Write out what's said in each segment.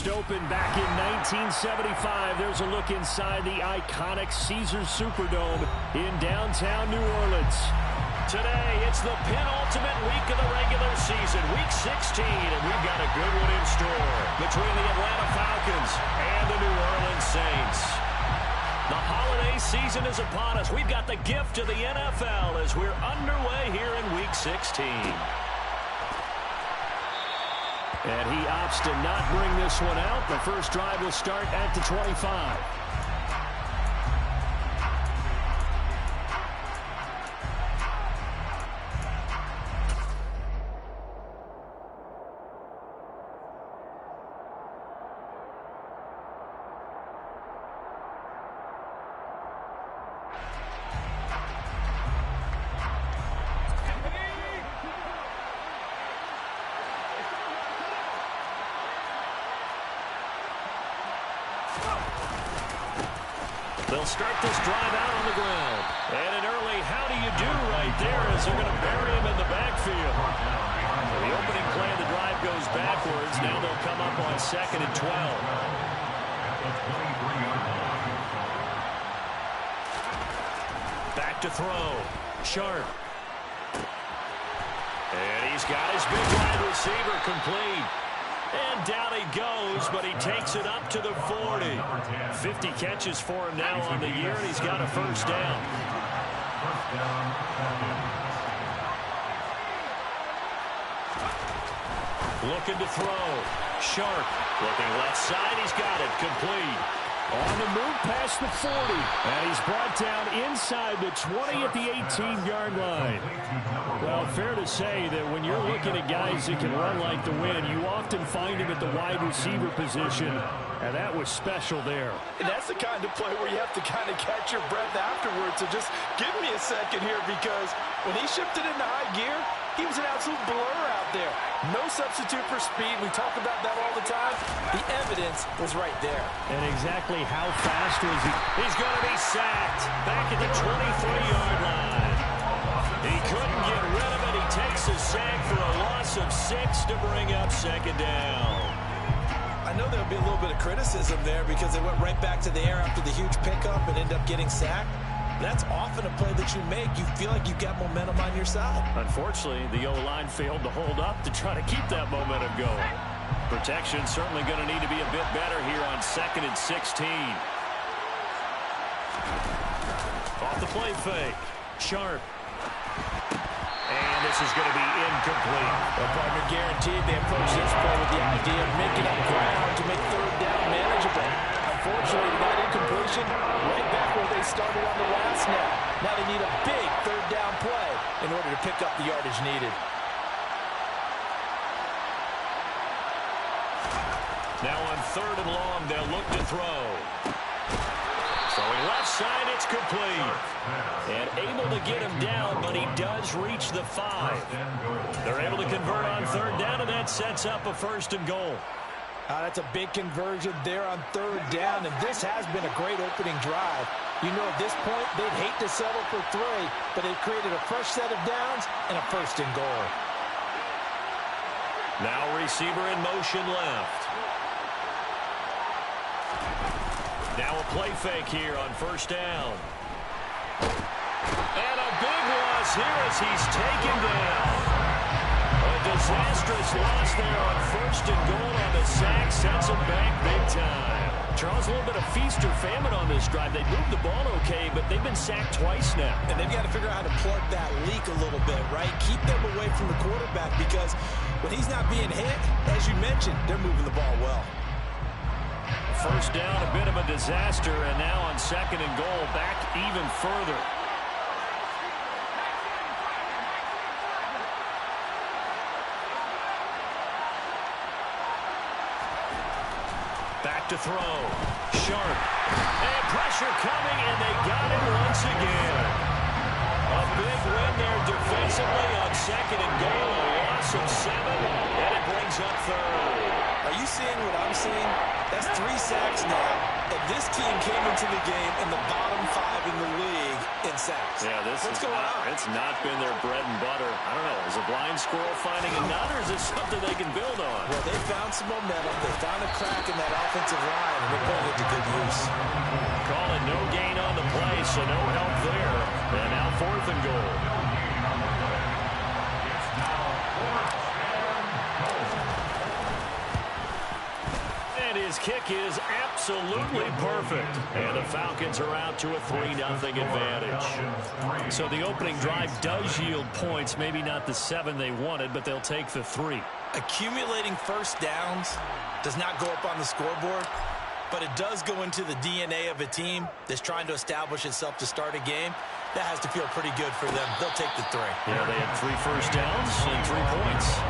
Opened back in 1975. There's a look inside the iconic Caesars Superdome in downtown New Orleans. Today, it's the penultimate week of the regular season, week 16, and we've got a good one in store between the Atlanta Falcons and the New Orleans Saints. The holiday season is upon us. We've got the gift of the NFL as we're underway here in week 16. And he opts to not bring this one out. The first drive will start at the 25. They'll start this drive out on the ground. And an early how do you do right there as they're going to bury him in the backfield. The opening play of the drive goes backwards. Now they'll come up on 2nd and 12. Back to throw. Sharp. And he's got his big wide receiver complete. And down he goes, but he takes it up to the 40. 50 catches for him now on the year, and he's got a first down. Looking to throw. Sharp. Looking left side, he's got it. Complete. On the move past the 40. And he's brought down inside the 20 at the 18-yard line. Well, fair to say that when you're looking at guys that can run like the wind, you often find him at the wide receiver position. And that was special there. And that's the kind of play where you have to kind of catch your breath afterwards. So just give me a second here, because when he shifted into high gear, he was an absolute blur out there. No substitute for speed. We talk about that all the time. The evidence was right there. And exactly how fast was he? He's going to be sacked back at the 23-yard line. He couldn't get rid of it. He takes a sack for a loss of 6 to bring up 2nd down. I know there'll be a little bit of criticism there because they went right back to the air after the huge pickup and ended up getting sacked. That's often a play that you make. You feel like you've got momentum on your side. Unfortunately, the O-line failed to hold up to try to keep that momentum going. Protection certainly going to need to be a bit better here on 2nd and 16. Off the play fake. Sharp. And this is going to be incomplete. Well, partner, guaranteed they approach this play with the idea of making up ground to make 3rd down manageable. Unfortunately, that incompletion right back where they started on the last snap. Now they need a big 3rd down play in order to pick up the yardage needed. Now on 3rd and long, they'll look to throw. Throwing left side, it's complete. And able to get him down, but he does reach the 5. They're able to convert on 3rd down, and that sets up a 1st and goal. That's a big conversion there on 3rd down, and this has been a great opening drive. You know, at this point, they'd hate to settle for 3, but they've created a fresh set of downs and a 1st and goal. Now receiver in motion left. Now a play fake here on first down. And a big loss here as he's taken down. A disastrous loss there on first and goal on the sack. Sends him back big time. Charles, a little bit of feast or famine on this drive. They moved the ball okay, but they've been sacked twice now. And they've got to figure out how to plug that leak a little bit, right? Keep them away from the quarterback because when he's not being hit, as you mentioned, they're moving the ball well. First down, a bit of a disaster, and now on second and goal, back even further. Back to throw. Sharp. And pressure coming, and they got him once again. A big win there defensively on second and goal. A loss of 7, and it brings up third. Are you seeing what I'm seeing? That's 3 sacks now, and this team came into the game in the bottom 5 in the league in sacks. Yeah, What's going on? It's not been their bread and butter. I don't know. Is a blind squirrel finding a nut, or is this something they can build on? Well, they found some momentum. They found a crack in that offensive line, and they're putting it to good use. Call it no gain on the play, so no help there. And now fourth and goal. His kick is absolutely perfect. And the Falcons are out to a 3-0 advantage. So the opening drive does yield points. Maybe not the 7 they wanted, but they'll take the 3. Accumulating first downs does not go up on the scoreboard, but it does go into the DNA of a team that's trying to establish itself to start a game. That has to feel pretty good for them. They'll take the 3. Yeah, they had 3 first downs and 3 points.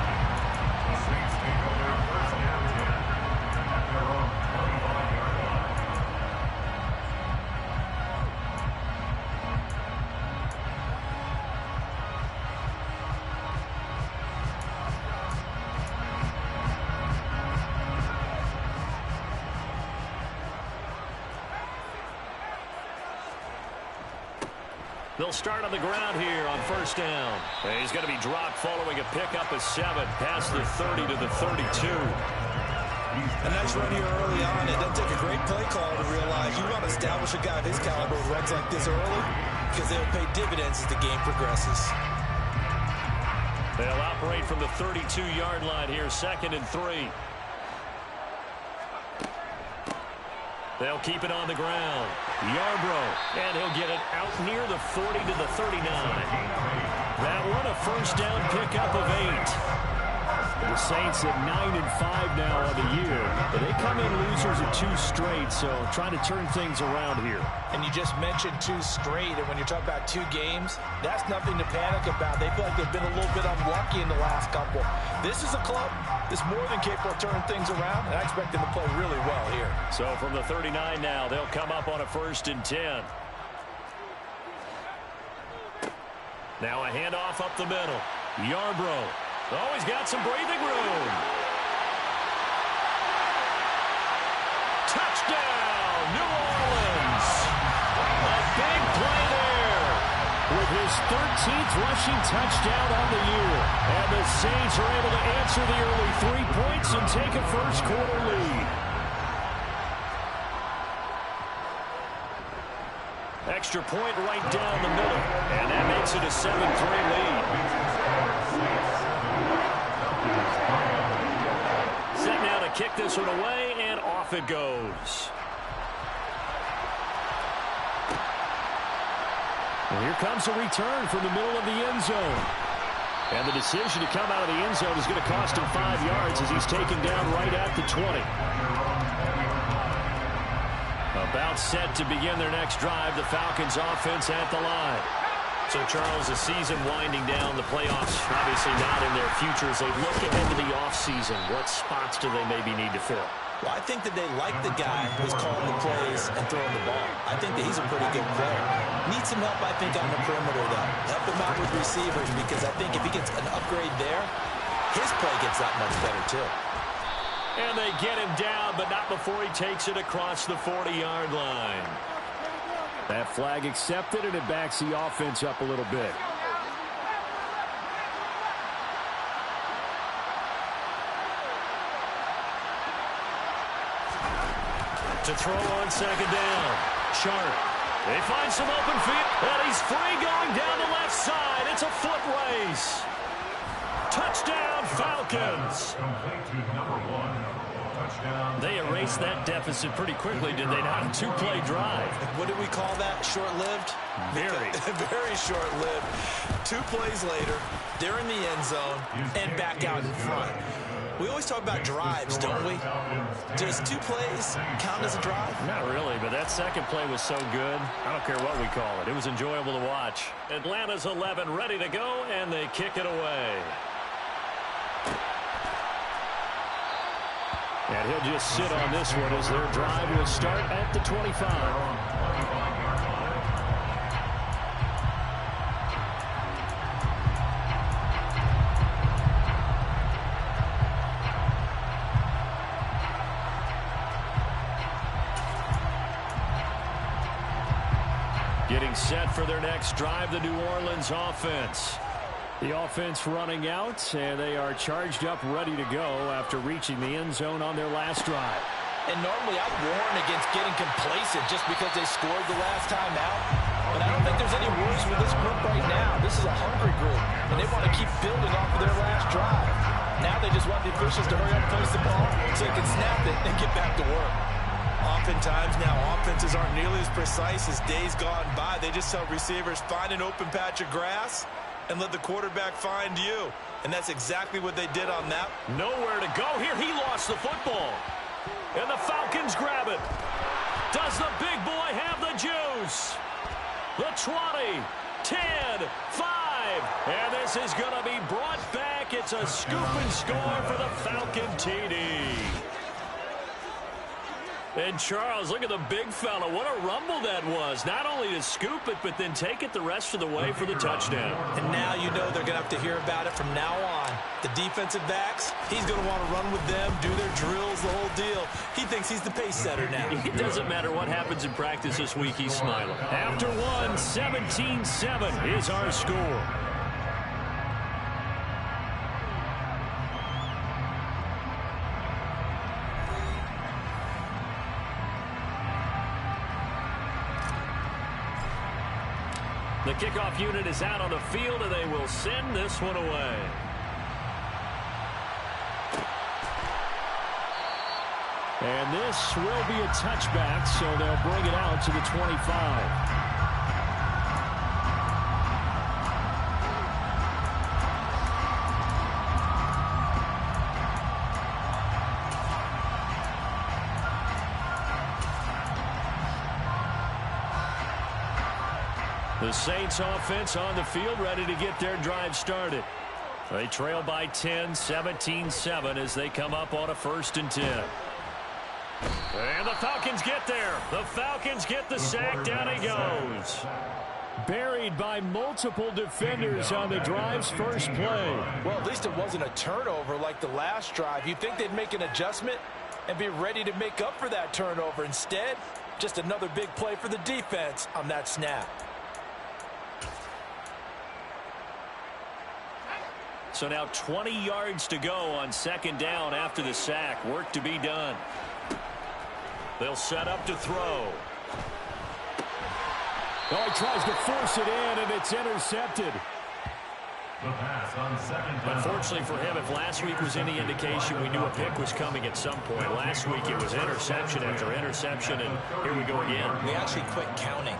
They'll start on the ground here on first down. And he's going to be dropped following a pickup of 7 past the 30 to the 32. A nice run here early on. It doesn't take a great play call to realize you want to establish a guy of his caliber who runs like this early because they'll pay dividends as the game progresses. They'll operate from the 32-yard line here, second and 3. They'll keep it on the ground. Yarbrough, and he'll get it out near the 40 to the 39. That one, a first down pickup of 8. The Saints at 9-5 now on the year. But they come in losers of 2 straight, so trying to turn things around here. And you just mentioned 2 straight, and when you're talking about 2 games, that's nothing to panic about. They feel like they've been a little bit unlucky in the last couple. This is a club that's more than capable of turning things around, and I expect them to play really well here. So from the 39 now, they'll come up on a first and 10. Now a handoff up the middle. Yarbrough. Oh, he's got some breathing room. Touchdown, New Orleans. A big play there. With his 13th rushing touchdown on the year. And the Saints are able to answer the early 3 points and take a first-quarter lead. Extra point right down the middle. And that makes it a 7-3 lead. Set now to kick this one away, and off it goes. And here comes a return from the middle of the end zone. And the decision to come out of the end zone is going to cost him 5 yards as he's taken down right at the 20. About set to begin their next drive, the Falcons offense at the line. So, Charles, the season winding down, the playoffs obviously not in their future. As they look ahead to the offseason, what spots do they maybe need to fill? Well, I think that they like the guy who's calling the plays and throwing the ball. I think that he's a pretty good player. Needs some help, I think, on the perimeter, though. Help him out with receivers because I think if he gets an upgrade there, his play gets that much better, too. And they get him down, but not before he takes it across the 40-yard line. That flag accepted, and it backs the offense up a little bit. To throw on second down. Sharp. They find some open field, and he's free going down the left side. It's a foot race. Touchdown, Falcons. They erased that deficit pretty quickly, did they not? A two-play drive. What did we call that? Short-lived? Very. Very short-lived. 2 plays later, they're in the end zone and back out in front. We always talk about drives, don't we? Does 2 plays count as a drive? Not really, but that second play was so good. I don't care what we call it. It was enjoyable to watch. Atlanta's 11 ready to go, and they kick it away. And he'll just sit on this one as their drive will start at the 25. Getting set for their next drive, the New Orleans offense. The offense running out, and they are charged up, ready to go after reaching the end zone on their last drive. And normally I'd warn against getting complacent just because they scored the last time out. But I don't think there's any worries with this group right now. This is a hungry group, and they want to keep building off of their last drive. Now they just want the officials to hurry up and place the ball so they can snap it and get back to work. Oftentimes now offenses aren't nearly as precise as days gone by. They just tell receivers, find an open patch of grass and let the quarterback find you. And that's exactly what they did on that. Nowhere to go here. He lost the football. And the Falcons grab it. Does the big boy have the juice? The 20, 10, 5. And this is going to be brought back. It's a scoop and score for the Falcon TD. And Charles, look at the big fella. What a rumble that was. Not only to scoop it, but then take it the rest of the way for the touchdown. And now you know they're going to have to hear about it from now on. The defensive backs, he's going to want to run with them, do their drills, the whole deal. He thinks he's the pace setter now. It doesn't matter what happens in practice this week, he's smiling. After one, 17-7 is our score. The kickoff unit is out on the field, and they will send this one away. And this will be a touchback, so they'll bring it out to the 25. The Saints offense on the field, ready to get their drive started. They trail by 10, 17-7 as they come up on a 1st and 10. And the Falcons get there. The Falcons get the sack. Down he goes. Buried by multiple defenders on the drive's first play. Well, at least it wasn't a turnover like the last drive. You'd think they'd make an adjustment and be ready to make up for that turnover. Instead, just another big play for the defense on that snap. So now 20 yards to go on 2nd down after the sack. Work to be done. They'll set up to throw. Oh, he tries to force it in, and it's intercepted. Unfortunately for him, if last week was any indication, we knew a pick was coming at some point. Last week it was interception after interception, and here we go again. We actually quit counting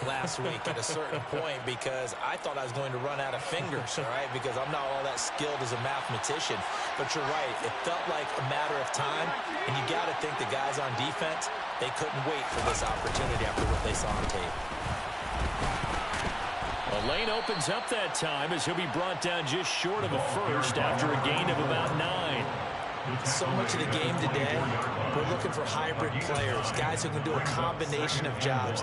last week at a certain point because I thought I was going to run out of fingers, all right, because I'm not all that skilled as a mathematician. But you're right, it felt like a matter of time, and you got to think the guys on defense, they couldn't wait for this opportunity after what they saw on tape. A lane opens up that time as he'll be brought down just short of a first after a gain of about 9. So much of the game today, we're looking for hybrid players, guys who can do a combination of jobs.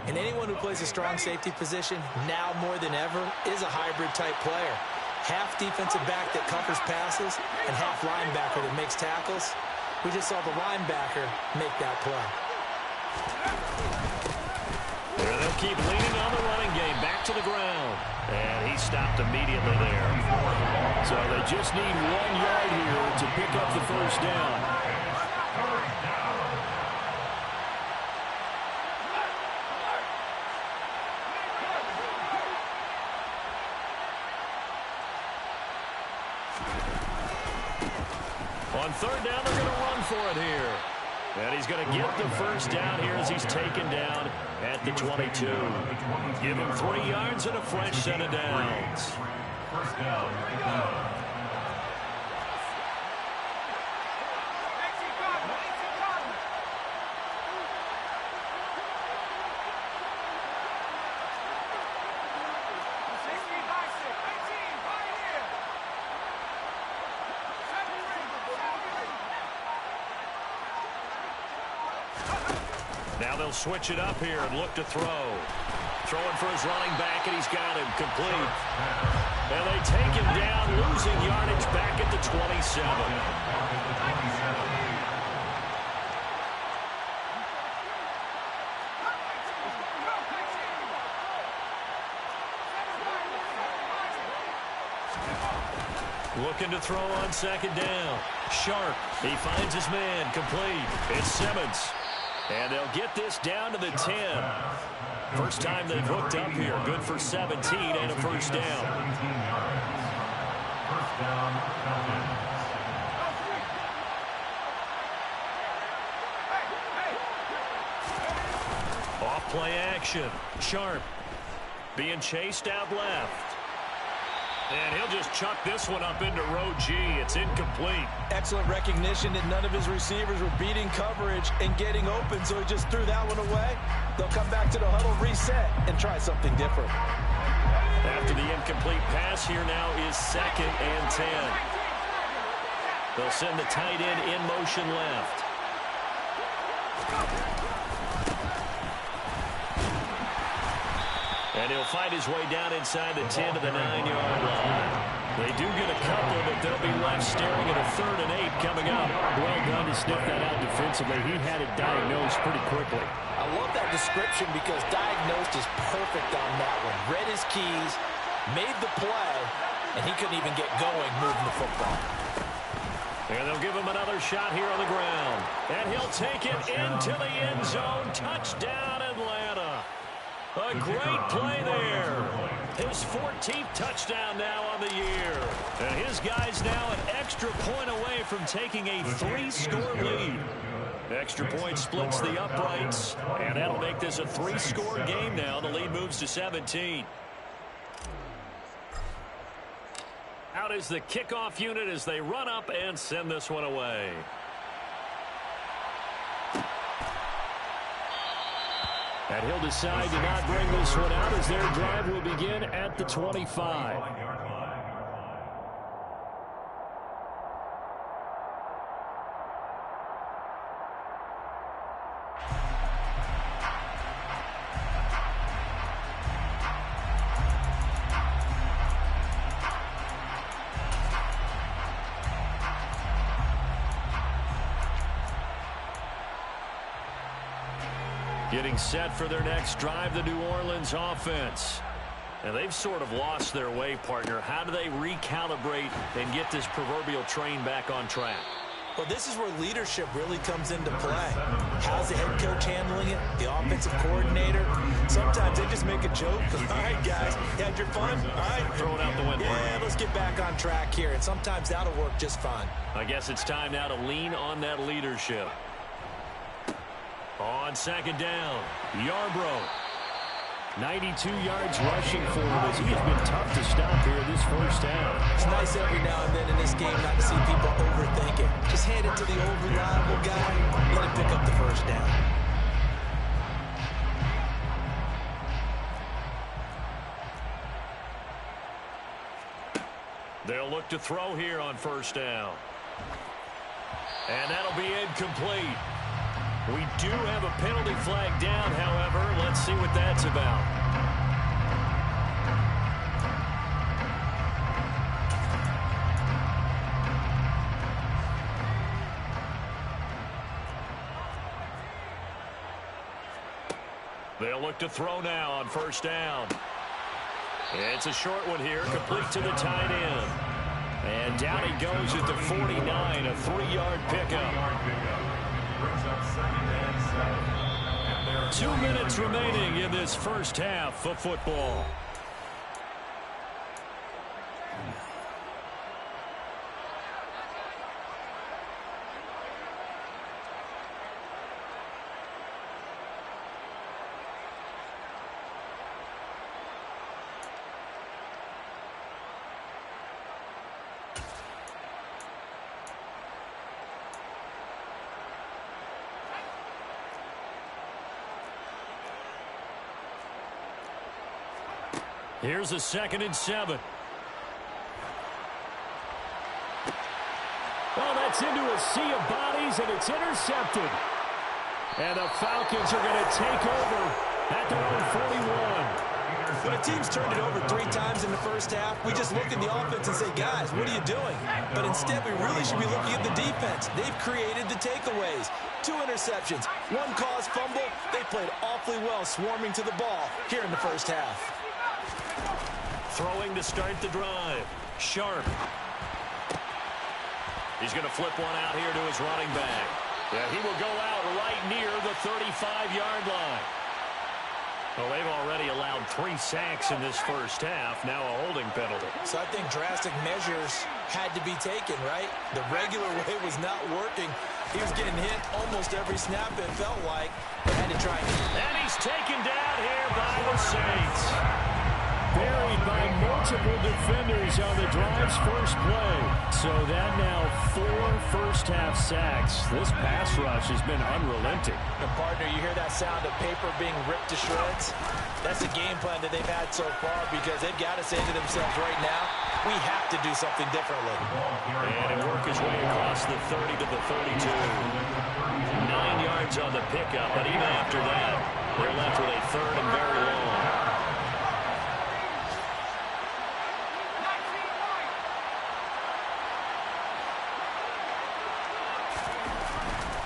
And anyone who plays a strong safety position, now more than ever, is a hybrid-type player. Half defensive back that covers passes and half linebacker that makes tackles. We just saw the linebacker make that play. There they'll keep leaning on the running game. Back to the ground. And he stopped immediately there. So they just need 1 yard here to pick up the 1st down. On third down, they're going to run for it here. And he's going to get the first down here as he's taken down at the 22. Give him 3 yards and a fresh set of downs. First down. Now they'll switch it up here and look to throw. Throwing for his running back, and he's got him complete. And they take him down, losing yardage back at the 27. Looking to throw on second down. Sharp. He finds his man. Complete. It's Simmons. And they'll get this down to the 10. First time they've hooked up here. Good for 17 and a first down. Off play action. Sharp. Being chased out left. And he'll just chuck this one up into row G. It's incomplete. Excellent recognition that none of his receivers were beating coverage and getting open, so he just threw that one away. They'll come back to the huddle, reset, and try something different. After the incomplete pass, here now is 2nd and 10. They'll send the tight end in motion left. And he'll fight his way down inside the 10 to the 9-yard line. They do get a couple, but they'll be left staring at a 3rd and 8 coming up. Well done to sniff that out defensively. He had it diagnosed pretty quickly. I love that description because diagnosed is perfect on that one. Read his keys, made the play, and he couldn't even get going moving the football. And they'll give him another shot here on the ground. And he'll take it into the end zone. Touchdown, Atlanta. A great play there. His 14th touchdown now on the year. And his guy's now an extra point away from taking a 3-score lead. Extra point splits the uprights, and that'll make this a 3-score game now. The lead moves to 17. Out is the kickoff unit as they run up and send this one away. And he'll decide to not bring this one out as their drive will begin at the 25. Getting set for their next drive, the New Orleans offense. And they've sort of lost their way, partner. How do they recalibrate and get this proverbial train back on track? Well, this is where leadership really comes into play. How's the head coach handling it? The offensive coordinator? Sometimes they just make a joke. All right, guys, you had your fun? All right. Throw it out the window. Yeah, let's get back on track here. And sometimes that'll work just fine. I guess it's time now to lean on that leadership. On second down, Yarbrough. 92 yards rushing for him as he has been tough to stop here this first half. It's nice every now and then in this game not to see people overthink it. Just hand it to the old reliable guy. Let him pick up the first down. They'll look to throw here on first down. And that'll be incomplete. We do have a penalty flag down, however. Let's see what that's about. They'll look to throw now on first down. It's a short one here, complete to the tight end. And down he goes at the 49, a 3-yard pickup. 2 minutes remaining in this first half of football. Here's a 2nd and 7. Oh, that's into a sea of bodies, and it's intercepted. And the Falcons are going to take over at their own 41. When a team's turned it over 3 times in the first half, we just look at the offense and say, guys, what are you doing? But instead, we really should be looking at the defense. They've created the takeaways. 2 interceptions, 1 caused fumble. They played awfully well swarming to the ball here in the first half. Throwing to start the drive. Sharp. He's going to flip one out here to his running back. Yeah, he will go out right near the 35-yard line. Well, they've already allowed 3 sacks in this first half, now a holding penalty. So I think drastic measures had to be taken, right? The regular way was not working. He was getting hit almost every snap, it felt like. They had to try. And he's taken down here by the Saints. Buried by multiple defenders on the drive's first play. So that now 4 first-half sacks. This pass rush has been unrelenting. And partner, you hear that sound of paper being ripped to shreds? That's the game plan that they've had so far because they've got to say to themselves right now, we have to do something differently. And it worked his way across the 30 to the 32. 9 yards on the pickup, but even after that, they're left with a 3rd and very long.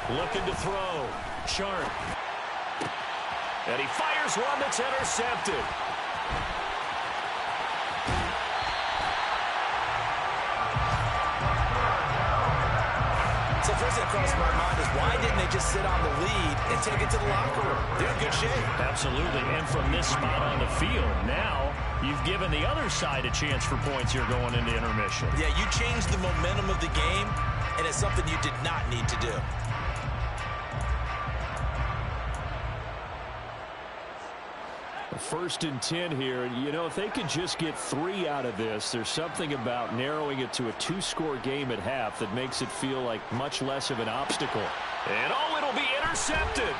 Looking to throw. Sharp. And he fires one that's intercepted. So first thing that crossed my mind is why didn't they just sit on the lead and take it to the locker room? They're in good shape. Absolutely. And from this spot on the field, now you've given the other side a chance for points here going into intermission. Yeah, you changed the momentum of the game, and it's something you did not need to do. First and 10 here. You know, if they could just get 3 out of this, there's something about narrowing it to a 2-score game at half that makes it feel like much less of an obstacle. And oh, it'll be intercepted.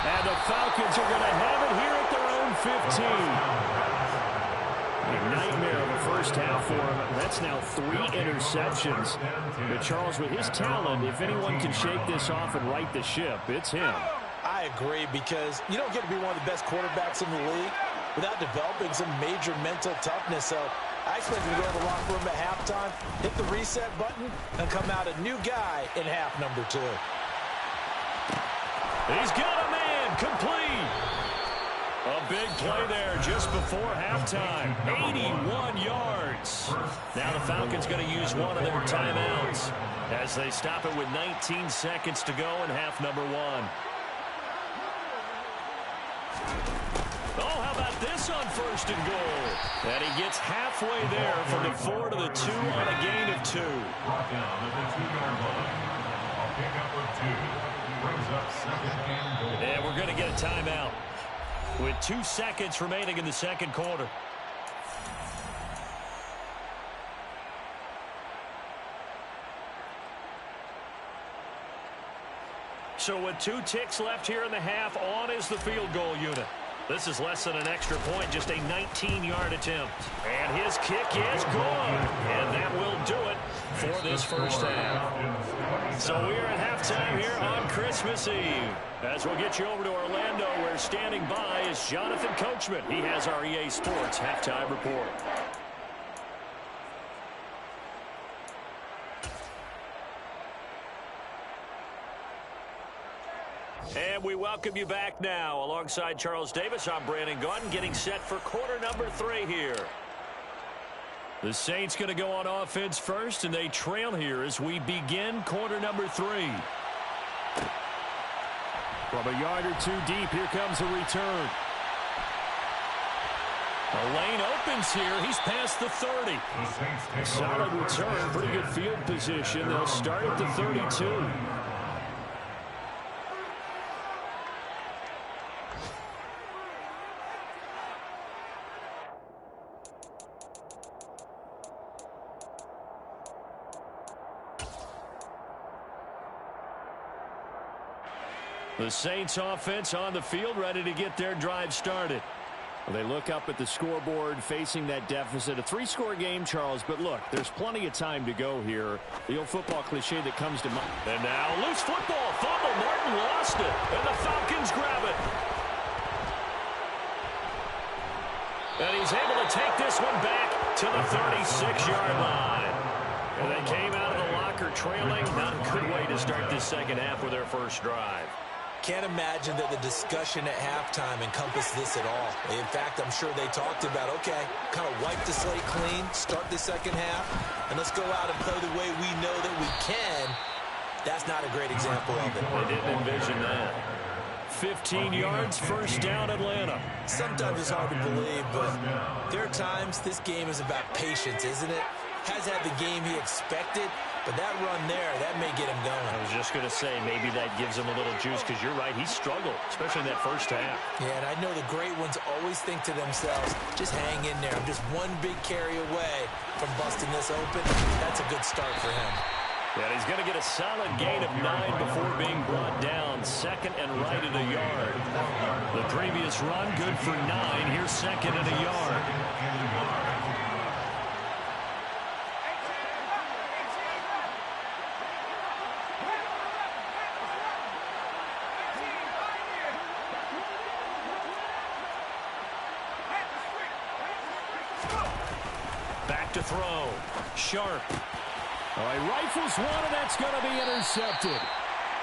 And the Falcons are going to have it here at their own 15. A nightmare of a first half for him. That's now 3 interceptions. But Charles, with his talent, if anyone can shake this off and right the ship, it's him. I agree, because you don't get to be one of the best quarterbacks in the league without developing some major mental toughness. So I expect him to go to the locker room at halftime, hit the reset button, and come out a new guy in half number 2. He's got a man complete. A big play there just before halftime. 81 yards. Now the Falcons going to use one of their timeouts as they stop it with 19 seconds to go in half number 1. Oh, how about this on 1st and goal? And he gets halfway there from the 4 to the 2 on a gain of 2. Brought down at the 2-yard line. A pickup of 2. Brings up 2nd and goal. And we're going to get a timeout with 2 seconds remaining in the second quarter. So with 2 ticks left here in the half, on is the field goal unit. This is less than an extra point, just a 19-yard attempt. And his kick is good. And that will do it for this first half. So we are at halftime here on Christmas Eve. As we'll get you over to Orlando, where standing by is Jonathan Coachman. He has our EA Sports halftime report. And we welcome you back now. Alongside Charles Davis, I'm Brandon Gaudin, getting set for quarter number 3 here. The Saints going to go on offense first, and they trail here as we begin quarter number 3. From a yard or 2 deep, here comes a return. The lane opens here. He's past the 30. Solid return, pretty good field position. They'll start at the 32. The Saints offense on the field, ready to get their drive started. Well, they look up at the scoreboard facing that deficit. A 3-score game, Charles, but look, there's plenty of time to go here. The old football cliche that comes to mind. And now loose football, fumble. Martin lost it, and the Falcons grab it. And he's able to take this one back to the 36-yard line. And they came out of the locker trailing. Not a good way to start this second half with their first drive. Can't imagine that the discussion at halftime encompassed this at all. In fact, I'm sure they talked about, okay, kind of wipe the slate clean, start the second half, and let's go out and play the way we know that we can. That's not a great example of it. They didn't envision that. 15 yards, first down, Atlanta. Sometimes it's hard to believe, but there are times this game is about patience, isn't it? Has had the game he expected, but that run there, that may get him going. I was just going to say, maybe that gives him a little juice, because you're right, he struggled, especially in that first half. Yeah, and I know the great ones always think to themselves, just hang in there. I'm just one big carry away from busting this open. That's a good start for him. Yeah, he's going to get a solid gain of 9 before being brought down. Second and right at a yard. The previous run, good for 9. Here's second and a yard. Back to throw. Sharp. All right, rifles one, and that's going to be intercepted.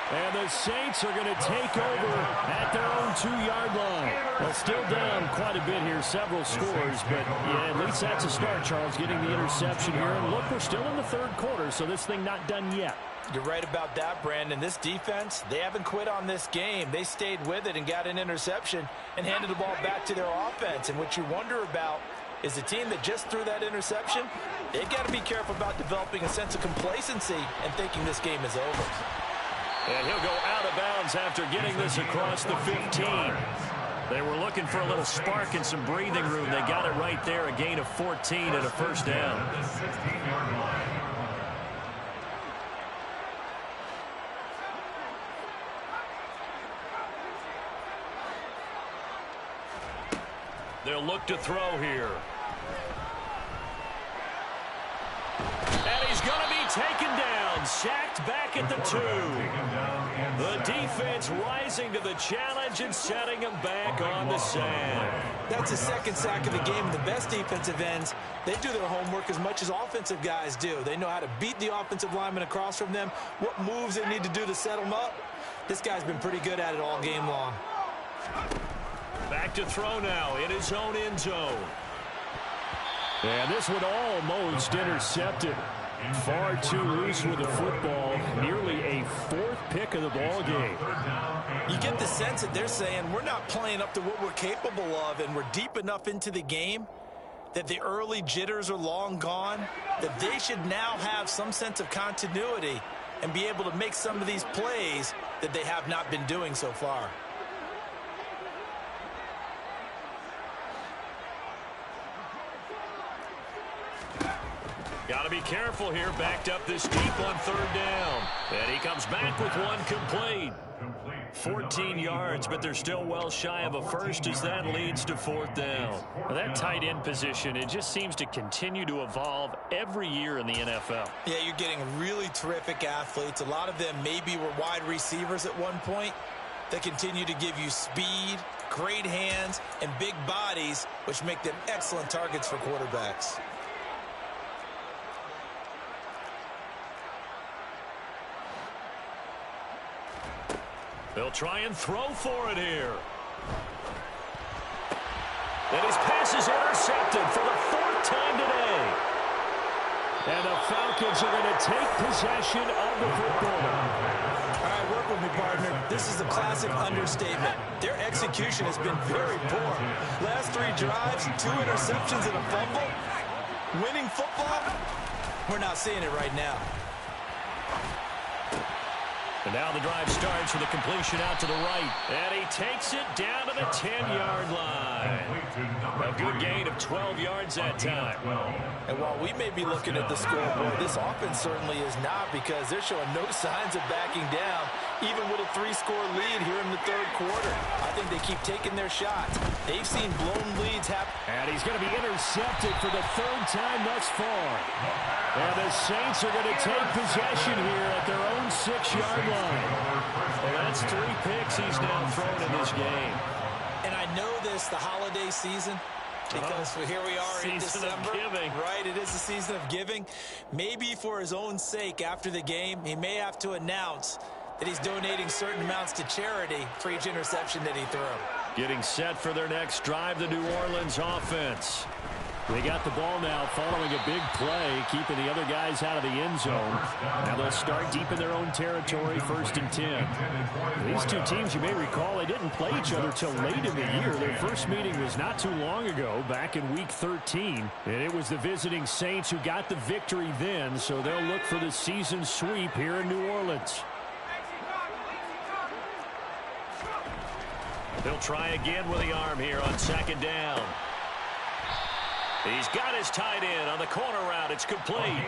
And the Saints are going to take over at their own 2-yard line. Well, still down quite a bit here, several scores, but yeah, at least that's a start, Charles, getting the interception here. And look, we're still in the third quarter, so this thing not done yet. You're right about that, Brandon. This defense, they haven't quit on this game. They stayed with it and got an interception and handed the ball back to their offense. And what you wonder about is the team that just threw that interception, they've got to be careful about developing a sense of complacency and thinking this game is over. And he'll go out of bounds after getting this across the 15. They were looking for a little spark and some breathing room. They got it right there, a gain of 14 and a first down. They'll look to throw here. And he's going to be taken down, sacked back at the 2. The defense rising to the challenge and setting him back on the sack. That's the second sack of the game. The best defensive ends, they do their homework as much as offensive guys do. They know how to beat the offensive lineman across from them, what moves they need to do to set them up. This guy's been pretty good at it all game long. Back to throw now in his own end zone. And this one almost intercepted. Far too loose with the football. Nearly a 4th pick of the ball game. You get the sense that they're saying we're not playing up to what we're capable of, and we're deep enough into the game that the early jitters are long gone, that they should now have some sense of continuity and be able to make some of these plays that they have not been doing so far. Got to be careful here, backed up this deep on 3rd down. And he comes back with one complete. 14 yards, but they're still well shy of a first as that leads to 4th down. Well, that tight end position, it just seems to continue to evolve every year in the NFL. Yeah, you're getting really terrific athletes. A lot of them maybe were wide receivers at one point. They continue to give you speed, great hands, and big bodies, which make them excellent targets for quarterbacks. They'll try and throw for it here. And his pass is intercepted for the 4th time today. And the Falcons are going to take possession of the football. All right, work with me, partner. This is a classic understatement. Their execution has been very poor. Last 3 drives, 2 interceptions and a fumble. Winning football, we're not seeing it right now. And now the drive starts with a completion out to the right. And he takes it down to the 10-yard line. A good gain of 12 yards that time. And while we may be looking at the scoreboard, this offense certainly is not, because they're showing no signs of backing down. even with a 3-score lead here in the third quarter. I think they keep taking their shots. They've seen blown leads happen. And he's going to be intercepted for the third time thus far. And the Saints are going to take possession here at their own 6-yard line. Well, that's 3 picks he's now thrown in this game. And I know this, the holiday season, because here we are in December. Of giving. Right, it is the season of giving. Maybe for his own sake after the game, he may have to announce that he's donating certain amounts to charity for each interception that he threw. Getting set for their next drive, the New Orleans offense. They got the ball now following a big play, keeping the other guys out of the end zone. Now they'll start deep in their own territory, 1st and 10. These two teams, you may recall, they didn't play each other till late in the year. Their first meeting was not too long ago, back in Week 13. And it was the visiting Saints who got the victory then, so they'll look for the season sweep here in New Orleans. They'll try again with the arm here on 2nd down. He's got his tight end on the corner route. It's complete.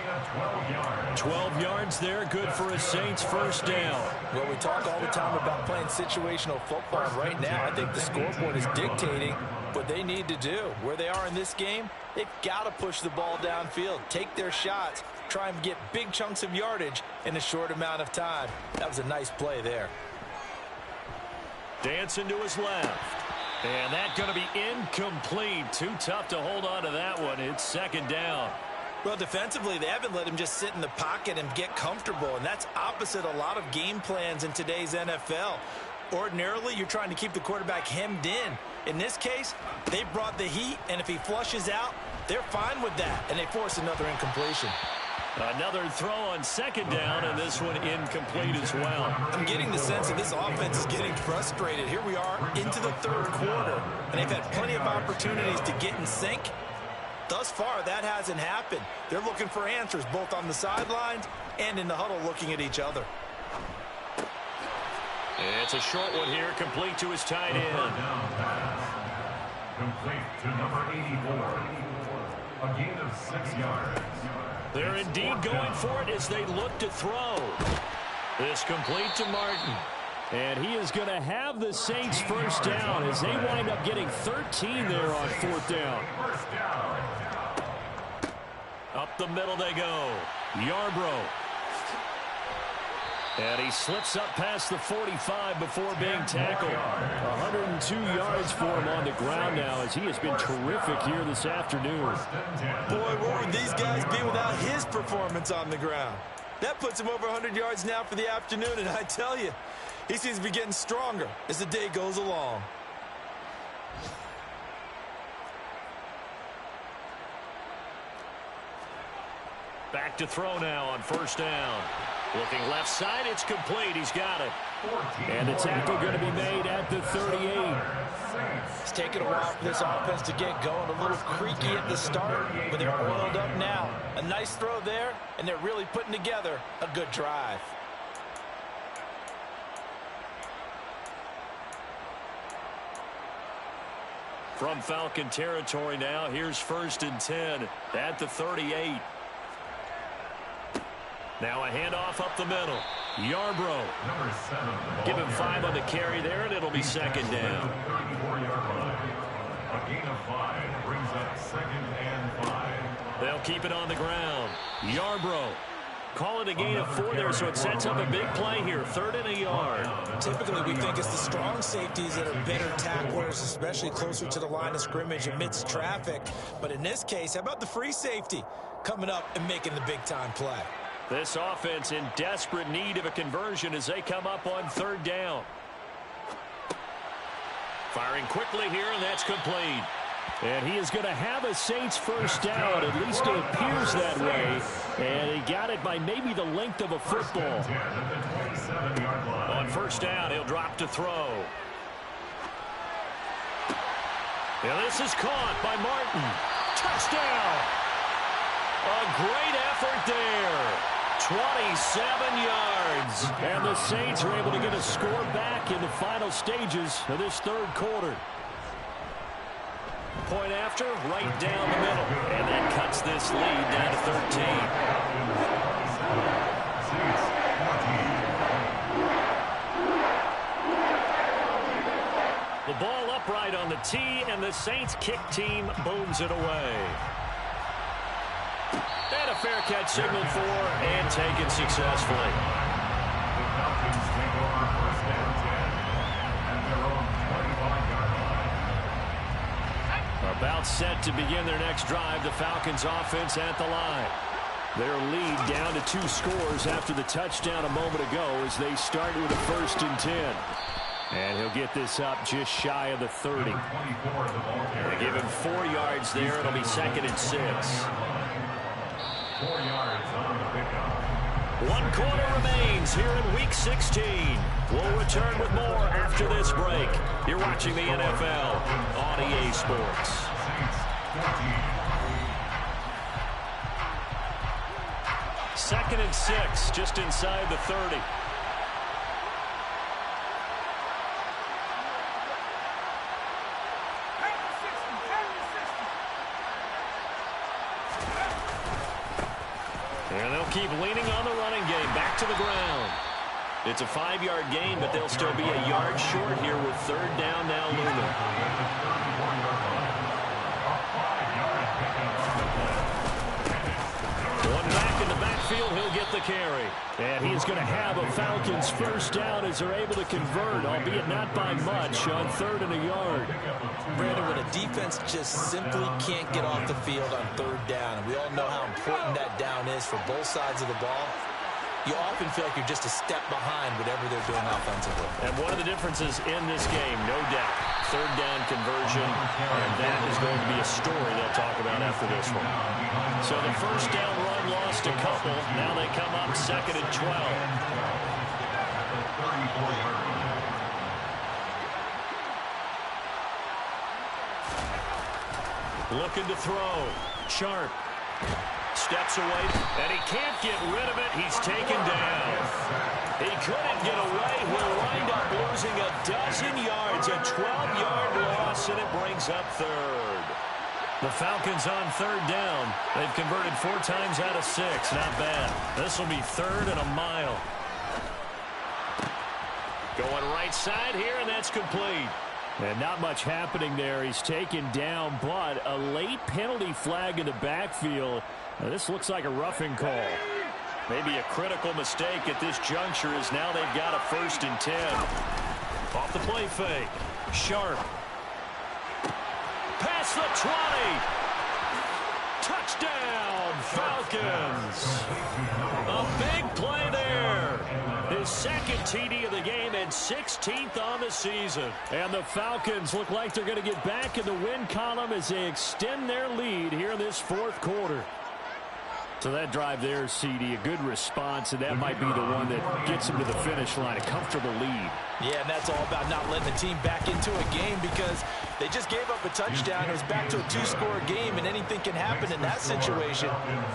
12 yards there, good for a Saints first down. Well, we talk all the time about playing situational football. Right now, I think the scoreboard is dictating what they need to do. Where they are in this game, they've got to push the ball downfield, take their shots, try and get big chunks of yardage in a short amount of time. That was a nice play there. Dancing to his left. And that's going to be incomplete. Too tough to hold on to that one. It's 2nd down. Well, defensively, they haven't let him just sit in the pocket and get comfortable, and that's opposite a lot of game plans in today's NFL. Ordinarily, you're trying to keep the quarterback hemmed in. In this case, they brought the heat, and if he flushes out, they're fine with that, and they force another incompletion. Another throw on 2nd down, and this one incomplete as well. I'm getting the sense that this offense is getting frustrated. Here we are into the third quarter, and they've had plenty of opportunities to get in sync. Thus far, that hasn't happened. They're looking for answers both on the sidelines and in the huddle looking at each other. It's a short one here, complete to his tight end. Complete to number 84. A gain of 6 yards. They're indeed going for it as they look to throw. This complete to Martin. And he is going to have the Saints first down as they wind up getting 13 there on 4th down. Up the middle they go. Yarbrough. And he slips up past the 45 before being tackled. 102 yards for him on the ground now as he has been terrific here this afternoon. Boy, what would these guys be without his performance on the ground? That puts him over 100 yards now for the afternoon, and I tell you, he seems to be getting stronger as the day goes along. Back to throw now on 1st down. Looking left side, it's complete. He's got it. And the tackle going to be made at the 38. It's taken a while for this offense to get going. A little creaky at the start, but they're oiled up now. A nice throw there, and they're really putting together a good drive. From Falcon territory now, here's 1st and 10 at the 38. Now a handoff up the middle. Yarbrough. Give him 5 on the carry there, and it'll be 2nd down. A gain of 5 brings up 2nd and 5. They'll keep it on the ground. Yarbrough. Call it a gain of 4 there, so it sets up a big play here. 3rd and a yard. Typically, we think it's the strong safeties that are better tacklers, especially closer to the line of scrimmage amidst traffic. But in this case, how about the free safety coming up and making the big-time play? This offense in desperate need of a conversion as they come up on 3rd down. Firing quickly here, and that's complete. And he is going to have a Saints first down. At least it appears that way. And he got it by maybe the length of a football. On 1st down, he'll drop to throw. And this is caught by Martin. Touchdown! A great effort there. 27 yards. And the Saints are able to get a score back in the final stages of this 3rd quarter. Point after, right down the middle. And that cuts this lead down to 13. Saints kick team booms it away. And a fair catch signaled for and taken successfully. The Falcons take over first and 10 at their own 25-yard line. About set to begin their next drive. The Falcons offense at the line. Their lead down to 2 scores after the touchdown a moment ago as they start with a 1st and 10. And he'll get this up just shy of the 30. They give him 4 yards there. It'll be 2nd and 6. 4 yards on the pickup. 1 quarter remains here in Week 16. We'll return with more after this break. You're watching the NFL on EA Sports. Saints 14. 2nd and 6, just inside the 30. And they'll keep leaning on the running game. Back to the ground. It's a 5-yard gain, but they'll still be a yard short here with 3rd down now looming. One back in the backfield, he'll get the carry. And he's going to have a Falcons 1st down as they're able to convert, albeit not by much, on 3rd and a yard. Brandon, when a defense just simply can't get off the field on 3rd down, and we all know how important that down is for both sides of the ball, you often feel like you're just a step behind whatever they're doing offensively. And one of the differences in this game, no doubt, 3rd down conversion, and that is going to be a story they'll talk about after this one. So the 1st down run lost a couple. Now they come up 2nd and 12. Looking to throw. Sharp. Steps away, and he can't get rid of it. He's taken down. He couldn't get away. He'll wind up losing a dozen yards, a 12-yard loss, and it brings up 3rd. The Falcons on 3rd down. They've converted 4 times out of 6. Not bad. This will be 3rd and a mile. Going right side here, and that's complete. And not much happening there. He's taken down, but a late penalty flag in the backfield. Now, this looks like a roughing call. Maybe a critical mistake at this juncture as now they've got a 1st and 10. Off the play fake. Sharp. Past the 20. Touchdown, Falcons. A big play there. His 2nd TD of the game and 16th on the season. And the Falcons look like they're going to get back in the win column as they extend their lead here in this 4th quarter. So that drive there, CD, a good response, and that might be the one that gets them to the finish line, a comfortable lead. Yeah, and that's all about not letting the team back into a game because they just gave up a touchdown. It was back to a 2-score game, and anything can happen in that situation.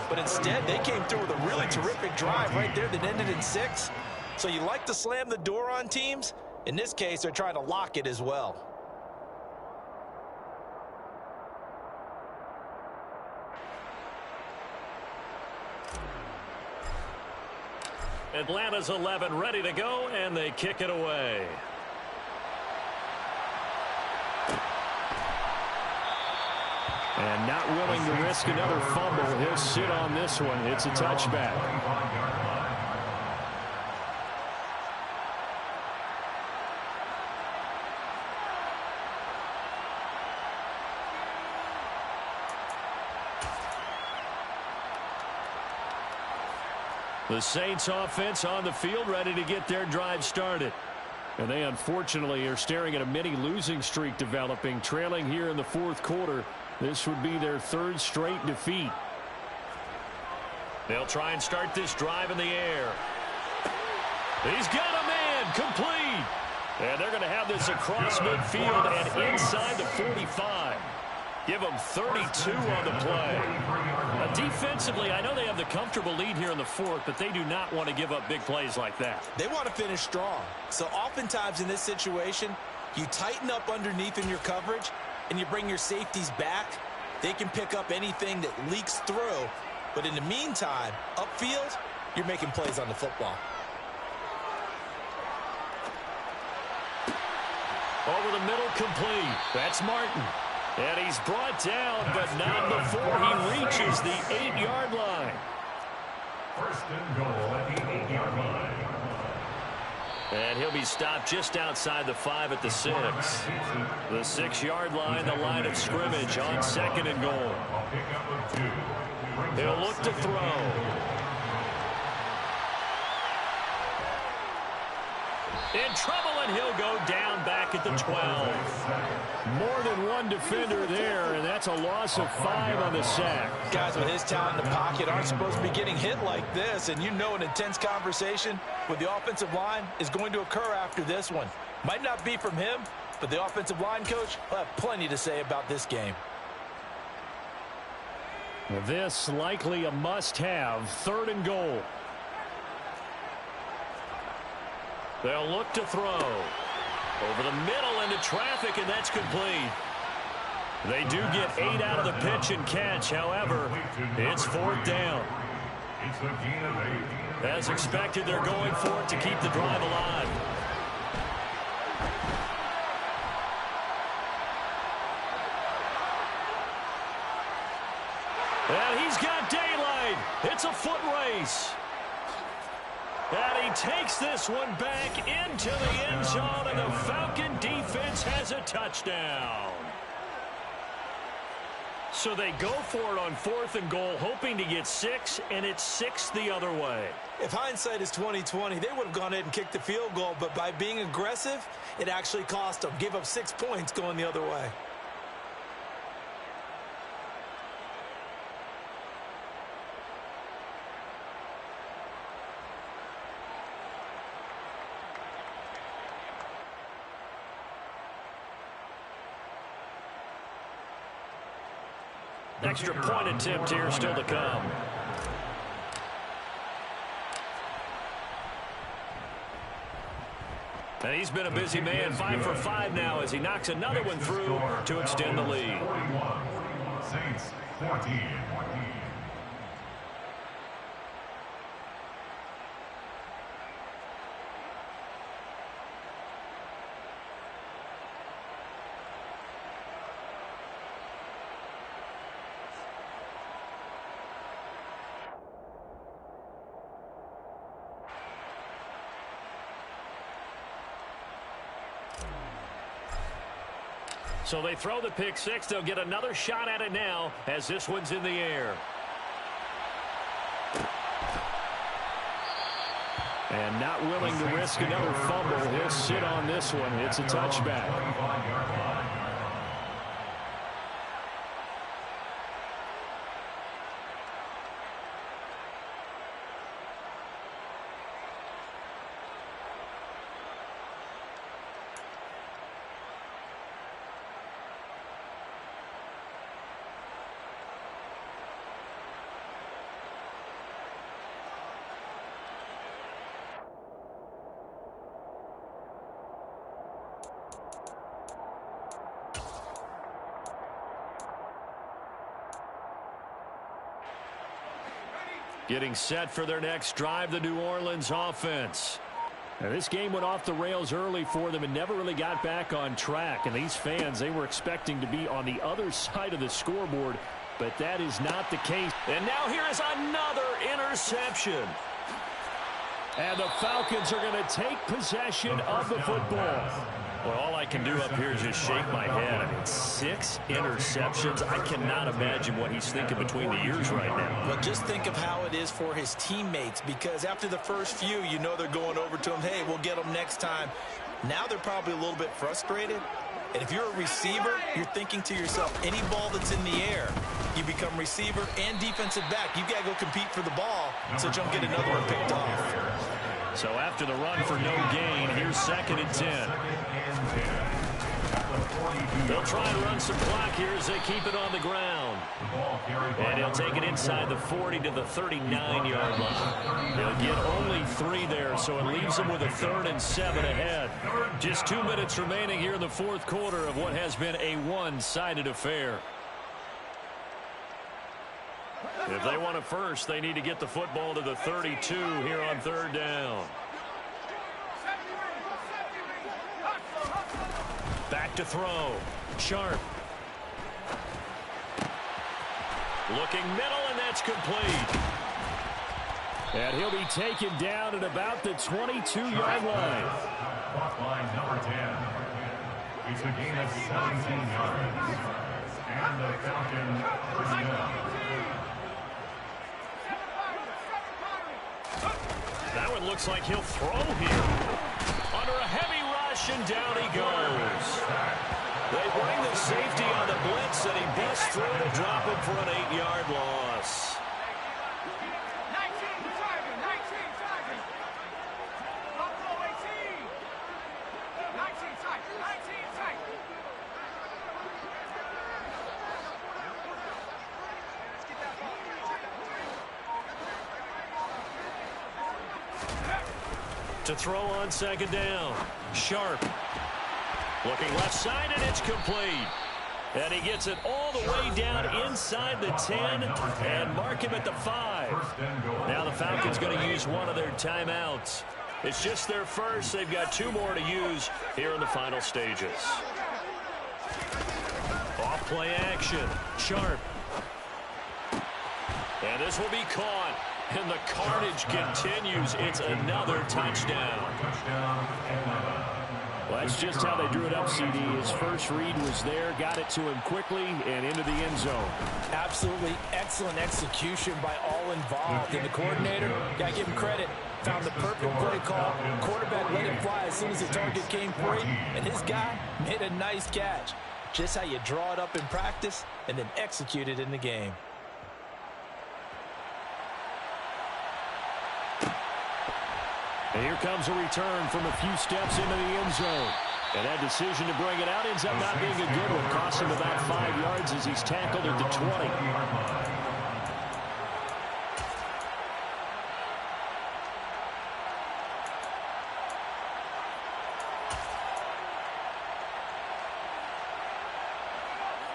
But instead, they came through with a really terrific drive right there that ended in 6. So you like to slam the door on teams. In this case, they're trying to lock it as well. Atlanta's 11 ready to go, and they kick it away. And not willing to risk another fumble. He'll sit on this one. It's a touchback. The Saints offense on the field ready to get their drive started. And they unfortunately are staring at a mini losing streak developing, trailing here in the 4th quarter. This would be their 3rd straight defeat. They'll try and start this drive in the air. He's got a man, complete. And they're going to have this across midfield and inside the 45. Give them 32 on the play. Defensively, I know they have the comfortable lead here in the 4th, but they do not want to give up big plays like that. They want to finish strong. So oftentimes in this situation, you tighten up underneath in your coverage, and you bring your safeties back. They can pick up anything that leaks through. But in the meantime, upfield, you're making plays on the football. Over the middle, complete. That's Martin. And he's brought down, but not before he reaches the 8-yard line. First and goal at the 8-yard line. And he'll be stopped just outside the 5 at the 6. The 6-yard line, the line of scrimmage on 2nd and goal. He'll look to throw. In trouble, and he'll go down back at the 12. More than one defender there, and that's a loss of 5 on the sack. Guys with his talent in the pocket aren't supposed to be getting hit like this, and you know an intense conversation with the offensive line is going to occur after this one. Might not be from him, but the offensive line coach will have plenty to say about this game. This likely a must-have, 3rd and goal. They'll look to throw. Over the middle into traffic, and that's complete. They do get 8 out of the pitch and catch. However, it's 4th down. As expected, they're going for it to keep the drive alive. And he's got daylight. It's a foot race. And he takes this one back into the end zone, and the Falcon defense has a touchdown. So they go for it on 4th and goal, hoping to get 6, and it's 6 the other way. If hindsight is 20/20, they would have gone ahead and kicked the field goal, but by being aggressive, it actually cost them. Give up 6 points going the other way. Extra point attempt here still to come. And he's been a busy man, 5 for 5 now as he knocks another one through to extend the lead. Saints 14. So they throw the pick 6. They'll get another shot at it now as this one's in the air. And not willing to risk another fumble. He'll sit on this one. It's a touchback. Getting set for their next drive, the New Orleans offense. Now, this game went off the rails early for them and never really got back on track. And these fans, they were expecting to be on the other side of the scoreboard, but that is not the case. And now here is another interception. And the Falcons are going to take possession of the football. Well, all I can do up here is just shake my head. I mean, 6 interceptions. I cannot imagine what he's thinking between the ears right now. Well, just think of how it is for his teammates, because after the first few, you know they're going over to him, hey, we'll get them next time. Now they're probably a little bit frustrated. And if you're a receiver, you're thinking to yourself, any ball that's in the air, you become receiver and defensive back. You've got to go compete for the ball so you don't get another one picked off. So after the run for no gain, here's 2nd and 10. They'll try and run some clock here as they keep it on the ground. And he'll take it inside the 40 to the 39-yard line. They'll get only 3 there, so it leaves them with a 3rd and 7 ahead. Just 2 minutes remaining here in the 4th quarter of what has been a one-sided affair. If they want it first, they need to get the football to the 32 here on 3rd down. Back to throw. Sharp. Looking middle, and that's complete. And he'll be taken down at about the 22-yard line. Clock line number 10. It's a gain of 17 yards. And the Falcons bring it up. That one looks like he'll throw here. Under a heavy rush, and down he goes. They bring the safety on the blitz, and he busts through to drop him for an 8-yard loss. To throw on second down. Sharp. Looking left side, and it's complete. And he gets it all the way down inside the 10 and mark him at the 5. Now the Falcons going to use one of their timeouts. It's just their first. They've got 2 more to use here in the final stages. Off play action. Sharp. And this will be caught. And the carnage continues. It's another touchdown. Well, that's just how they drew it up, CD. His first read was there, got it to him quickly, and into the end zone. Absolutely excellent execution by all involved. And the coordinator, got to give him credit, found the perfect play call. Quarterback let it fly as soon as the target came free, and his guy made a nice catch. Just how you draw it up in practice and then execute it in the game. And here comes a return from a few steps into the end zone. And that decision to bring it out ends up not being a good one. Cost him about 5 yards as he's tackled at the 20.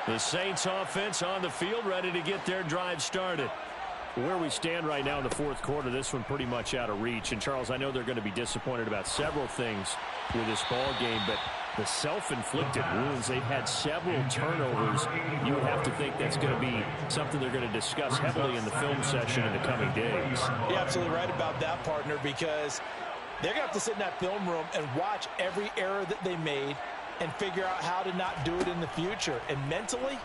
The Saints offense on the field, ready to get their drive started. Where we stand right now in the fourth quarter, this one pretty much out of reach. And, Charles, I know they're going to be disappointed about several things with this ball game, but the self-inflicted wounds, they've had several turnovers. You would have to think that's going to be something they're going to discuss heavily in the film session in the coming days. You're absolutely right about that, partner, because they're going to have to sit in that film room and watch every error that they made and figure out how to not do it in the future. And mentally,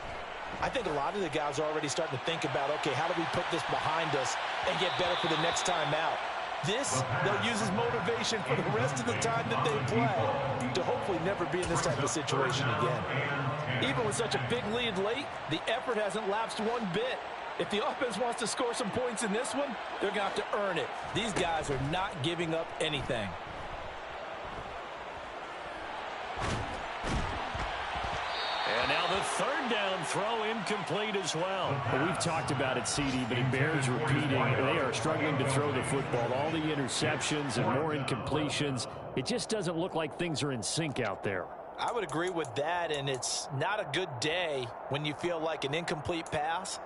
I think a lot of the guys are already starting to think about, okay, how do we put this behind us and get better for the next time out? This, they'll use as motivation for the rest of the time that they play to hopefully never be in this type of situation again. Even with such a big lead late, the effort hasn't lapsed one bit. If the offense wants to score some points in this one, they're going to have to earn it. These guys are not giving up anything. And now the third down throw incomplete as well. Well, we've talked about it, CD, but it bears repeating. They are struggling to throw the football. All the interceptions and more incompletions. It just doesn't look like things are in sync out there. I would agree with that, and it's not a good day when you feel like an incomplete pass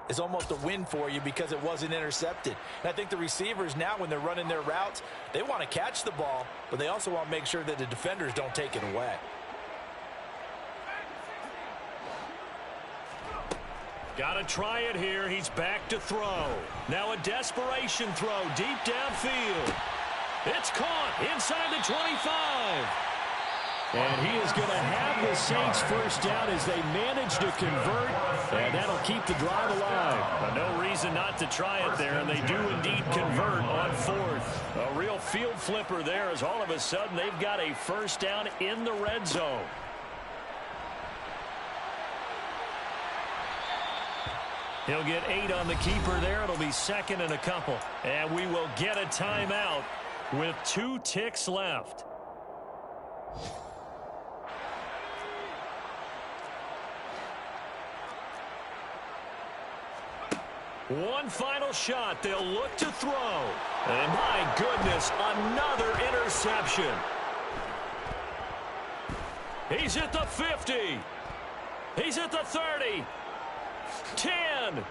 is almost a win for you because it wasn't intercepted. And I think the receivers now, when they're running their routes, they want to catch the ball, but they also want to make sure that the defenders don't take it away. Got to try it here. He's back to throw. Now a desperation throw deep downfield. It's caught inside the 25. And he is going to have the Saints first down as they manage to convert, and that'll keep the drive alive. But no reason not to try it there, and they do indeed convert on fourth. A real field flipper there as all of a sudden they've got a first down in the red zone. He'll get 8 on the keeper there. It'll be second and a couple. And we will get a timeout with 2 ticks left. One final shot. They'll look to throw. And my goodness, another interception. He's at the 50. He's at the 30. 10. And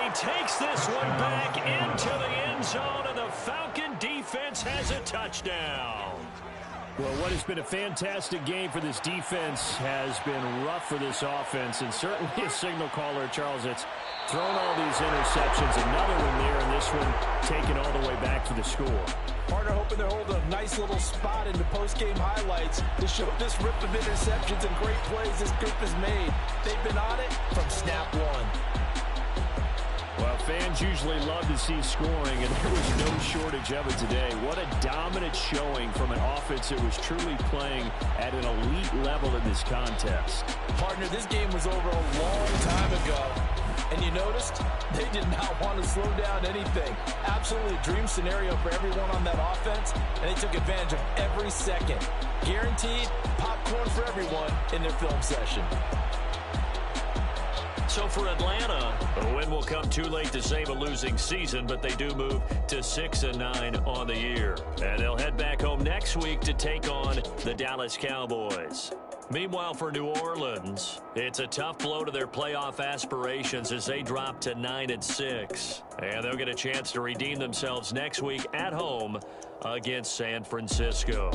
he takes this one back into the end zone, and the Falcon defense has a touchdown. Well, what has been a fantastic game for this defense has been rough for this offense, and certainly a signal caller, Charles, that's thrown all these interceptions. Another one there, and this one taken all the way back to the score. Partner hoping they're holding a nice little spot in the post-game highlights to show this rip of interceptions and great plays this group has made. They've been on it from snap one. Well, fans usually love to see scoring, and there was no shortage of it today. What a dominant showing from an offense that was truly playing at an elite level in this contest. Partner, this game was over a long time ago, and you noticed they did not want to slow down anything. Absolutely a dream scenario for everyone on that offense, and they took advantage of every second. Guaranteed popcorn for everyone in their film session. So for Atlanta, a win will come too late to save a losing season, but they do move to 6-9 on the year. And they'll head back home next week to take on the Dallas Cowboys. Meanwhile, for New Orleans, it's a tough blow to their playoff aspirations as they drop to 9-6. And they'll get a chance to redeem themselves next week at home against San Francisco.